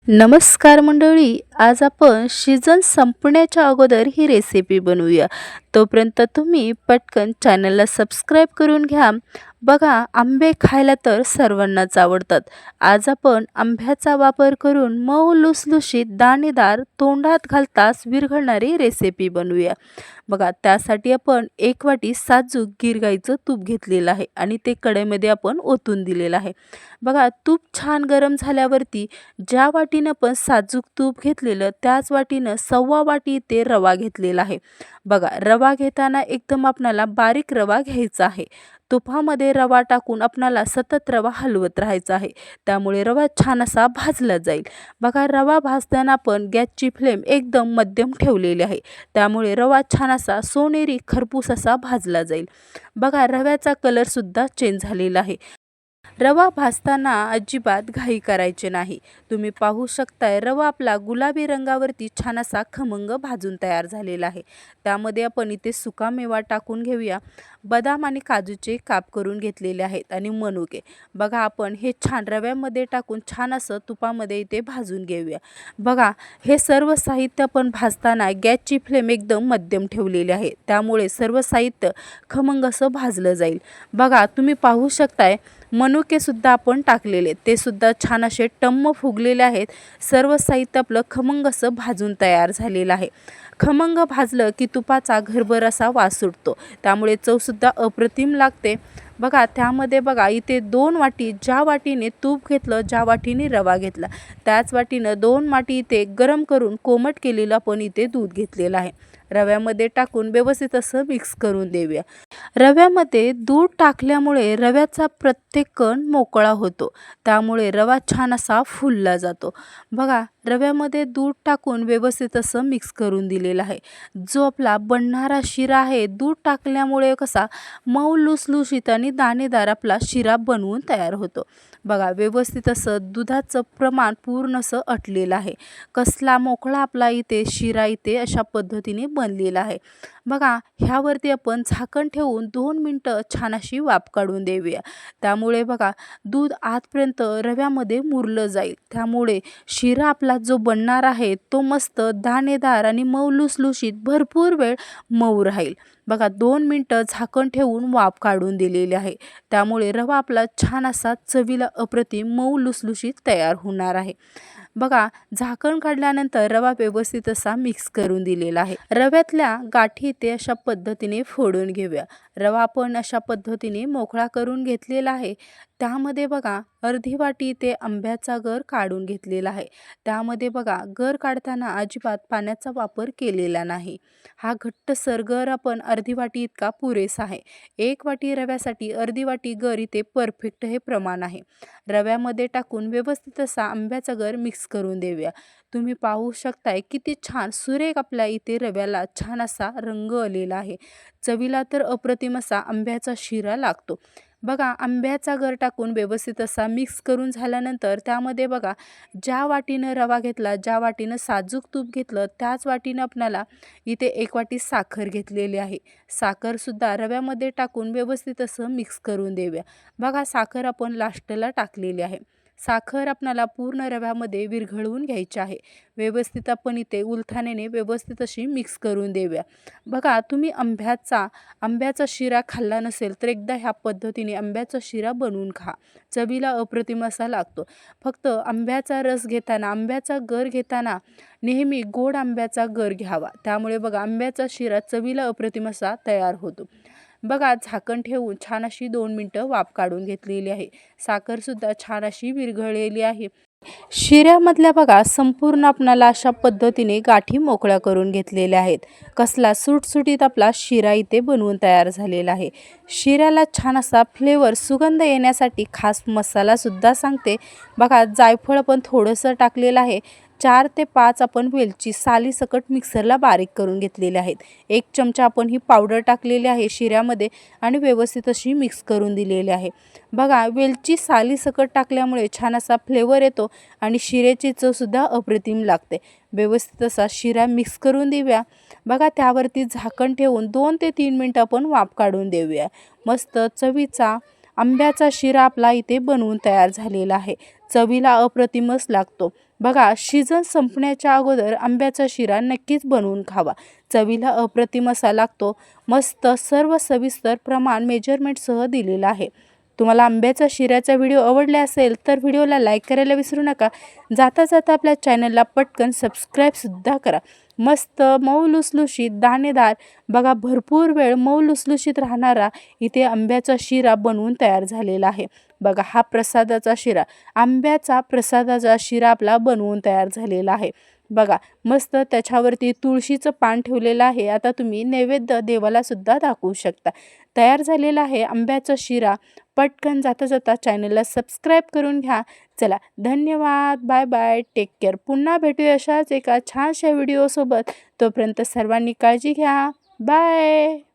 नमस्कार मंडळी, आज आपण सीझन संपण्याच्या अगोदर ही रेसिपी बनवूया. तोपर्यंत तुम्ही पटकन चॅनलला सबस्क्राईब करून घ्या. बघा, आंबे खायला तर सर्वांनाच आवडतात. आज आपण आंब्याचा वापर करून मऊ लुसलुशीत दाणेदार तोंडात घालताच विरघळणारी रेसिपी बनवूया. बघा, त्यासाठी आपण 1 वाटी साजूक गीर गाईचं तूप घेतलेलं आहे आणि ते कढईमध्ये आपण ओतून दिलेलं आहे. बघा, तूप छान गरम झाल्यावरती ज्या वाटीनं आपण साजूक तूप घेतलेलं त्याच वाटीनं 1/2 वाटी ते रवा घेतलेला आहे. बघा, रवा घेताना एकदम आपणाला बारीक रवा घ्यायचा आहे. तुपामध्ये रवा टाकून आपणाला सतत रवा हलवत राहायचा आहे. त्यामुळे रवा छान असा भाजला जाईल. बघा, रवा भाजताना आपण गॅसची फ्लेम एकदम मध्यम ठेवलेली आहे. त्यामुळे रवा छान असा सोनेरी खरपूस असा भाजला जाईल. बघा, रव्याचा कलरसुद्धा चेंज झालेला आहे. रवा भाजताना अजिबात घाई करायचे नाही. तुम्ही पाहू शकताय, रवा आपला गुलाबी रंगावरती छान असा खमंग भाजून तयार झालेला आहे. त्यामध्ये आपण इथे सुकामेवा टाकून घेऊया. बदाम आणि काजूचे काप करून घेतलेले आहेत आणि मनुके. बघा, आपण हे छान रव्यामध्ये टाकून छान असं तुपामध्ये इथे भाजून घेऊया. बघा, हे सर्व साहित्य आपण भाजताना गॅसची फ्लेम एकदम मध्यम ठेवलेली आहे. त्यामुळे सर्व साहित्य खमंग असं भाजलं जाईल. बघा, तुम्ही पाहू शकताय, मनुके सुद्धा आपण टाकलेले, ते सुद्धा छान असे टम्म फुगलेले आहेत. सर्व साहित्य आपलं खमंग असं भाजून तयार झालेलं आहे. खमंग भाजलं की तुपाचा घरभर असा वास सुटतो. त्यामुळे चवसुद्धा अप्रतिम लागते. बघा, त्यामध्ये बघा इथे 2 वाटी, ज्या वाटीने तूप घेतलं, ज्या वाटीने रवा घेतला त्याच वाटीनं 2 वाटी इथे गरम करून कोमट केलेलं आपण इथे दूध घेतलेलं आहे. रव्यामध्ये टाकून व्यवस्थित असं मिक्स करून देऊया. रव्यामध्ये दूध टाकल्यामुळे रव्याचा प्रत्येक कण मोकळा होतो. त्यामुळे रवा छान असा फुलला जातो. बघा, रव्यामध्ये दूध टाकून व्यवस्थित असं मिक्स करून दिलेलं आहे. जो आपला बनणारा शिरा आहे, दूध टाकल्यामुळे कसा मऊ लुसलुशीत आणि दाणेदार आपला शिरा बनवून तयार होतो. बघा, व्यवस्थित असं दुधाचं प्रमाण पूर्ण असं अटलेलं आहे. कसला मोकळा आपला इथे शिरा इथे अशा पद्धतीने बनलेला आहे. बघा, ह्यावरती आपण झाकण ठेवून 2 मिनटं छान अशी वाफ काढून देऊया. त्यामुळे बघा, दूध आतपर्यंत रव्यामध्ये मुरलं जाईल. त्यामुळे शिरा आपला जो बनणार आहे तो मस्त दाणेदार आणि मऊ लुसलुशीत भरपूर वेळ मऊ राहील. बघा, 2 मिनटं झाकण ठेवून वाफ काढून दिलेली आहे. त्यामुळे रवा आपला छान असा चवीला अप्रतिम मऊ लुसलुशीत तयार होणार आहे. बघा, झाकण काढल्यानंतर रवा व्यवस्थित असा मिक्स करून दिलेला आहे. रव्यातल्या गाठी ते अशा पद्धतीने फोडून घेऊया. रवा आपण अशा पद्धतीने मोकळा करून घेतलेला आहे. त्यामध्ये बघा, अर्धी वाटी ते आंब्याचा गर काढून घेतलेला आहे. त्यामध्ये बघा, गर काढताना अजिबात पाण्याचा वापर केलेला नाही. हा घट्टसर गर आपण अर्धी वाटी इतका पुरेसा आहे. 1 वाटी रव्यासाठी अर्धी वाटी गर इथे परफेक्ट हे प्रमाण आहे. रव्यामध्ये टाकून व्यवस्थित असा आंब्याचा गर मिक्स करून देऊया. तुम्ही पाहू शकताय किती छान सुरेख आपल्या इथे रव्याला छान असा रंग आलेला आहे. चवीला तर अप्रतिम असा आंब्याचा शिरा लागतो. बघा, आंब्याचा गर टाकून व्यवस्थित असा मिक्स करून झाल्यानंतर त्यामध्ये बघा, ज्या वाटीनं रवा घेतला, ज्या वाटीनं साजूक तूप घेतलं त्याच वाटीनं आपणाला इथे 1 वाटी साखर घेतलेली आहे. साखरसुद्धा रव्यामध्ये टाकून व्यवस्थित असं मिक्स करून देऊया. बघा, साखर आपण लास्टला टाकलेली आहे. साखर आपणाला पूर्ण रव्यामध्ये विरघळवून घ्यायची आहे. व्यवस्थित आपण इथे उलथाण्याने व्यवस्थित अशी मिक्स करून देऊया. बघा, तुम्ही आंब्याचा शिरा खाल्ला नसेल तर एकदा ह्या पद्धतीने आंब्याचा शिरा बनवून खा. चवीला अप्रतिम असा लागतो. फक्त आंब्याचा रस घेताना, आंब्याचा गर घेताना नेहमी गोड आंब्याचा गर घ्यावा. त्यामुळे बघा, आंब्याचा शिरा चवीला अप्रतिम असा तयार होतो. बघा, झाकण ठेवून छान अशी 2 मिनटं वाफ काढून घेतलेली आहे. साखरसुद्धा छान अशी विरघळलेली आहे. शिऱ्यामधल्या बघा, संपूर्ण आपणाला अशा पद्धतीने गाठी मोकळ्या करून घेतलेल्या आहेत. कसला सुटसुटीत आपला शिरा इथे बनवून तयार झालेला आहे. शिऱ्याला छान असा फ्लेवर, सुगंध येण्यासाठी खास मसालासुद्धा सांगते. बघा, जायफळ पण थोडंसं टाकलेलं आहे. 4 ते 5 आपण वेलची सालीसकट मिक्सरला बारीक करून घेतलेले आहेत. 1 चमचा आपण ही पावडर टाकलेली आहे शिऱ्यामध्ये आणि व्यवस्थित अशी मिक्स करून दिलेली आहे. बघा, वेलची सालीसकट टाकल्यामुळे छान असा फ्लेवर येतो आणि शिऱ्याची चवसुद्धा अप्रतिम लागते. व्यवस्थित असा शिरा मिक्स करून देऊया. बघा, त्यावरती झाकण ठेवून 2 ते 3 मिनटं आपण वाफ काढून देऊया. मस्त चवीचा आंब्याचा शिरा आपला इथे बनवून तयार झालेला आहे. चवीला अप्रतिमच लागतो. बघा, सीझन संपण्याच्या अगोदर आंब्याचा शिरा नक्कीच बनवून खावा. चवीला अप्रतिम असा लागतो. मस्त सर्व सविस्तर प्रमाण मेजरमेंटसह दिलेलं आहे. तुम्हाला आंब्याचा शिऱ्याचा व्हिडिओ आवडला असेल तर व्हिडिओला लाईक करायला विसरू नका. जाता जाता आपल्या चॅनलला पटकन सबस्क्राईबसुद्धा करा. मस्त मऊ लुसलुशीत दाणेदार बघा, भरपूर वेळ मऊ लुसलुशीत राहणारा इथे आंब्याचा शिरा बनवून तयार झालेला आहे. बघा, हा प्रसादाचा शिरा, आंब्याचा प्रसादाचा शिरा आपला बनवून तयार झालेला आहे. बघा, मस्त त्याच्यावरती तुळशीचं पान ठेवलेलं आहे. आता तुम्ही नैवेद्य देवाला सुद्धा दाखवू शकता. तयार झालेला आहे आंब्याचा शिरा. पटकन जाता जाता चॅनलला सबस्क्राईब करून घ्या. चला, धन्यवाद. Bye bye. Take care. पुन्हा भेटूया अशाच एका छानशा व्हिडिओसोबत. तोपर्यंत सर्वांनी काळजी घ्या. बाय.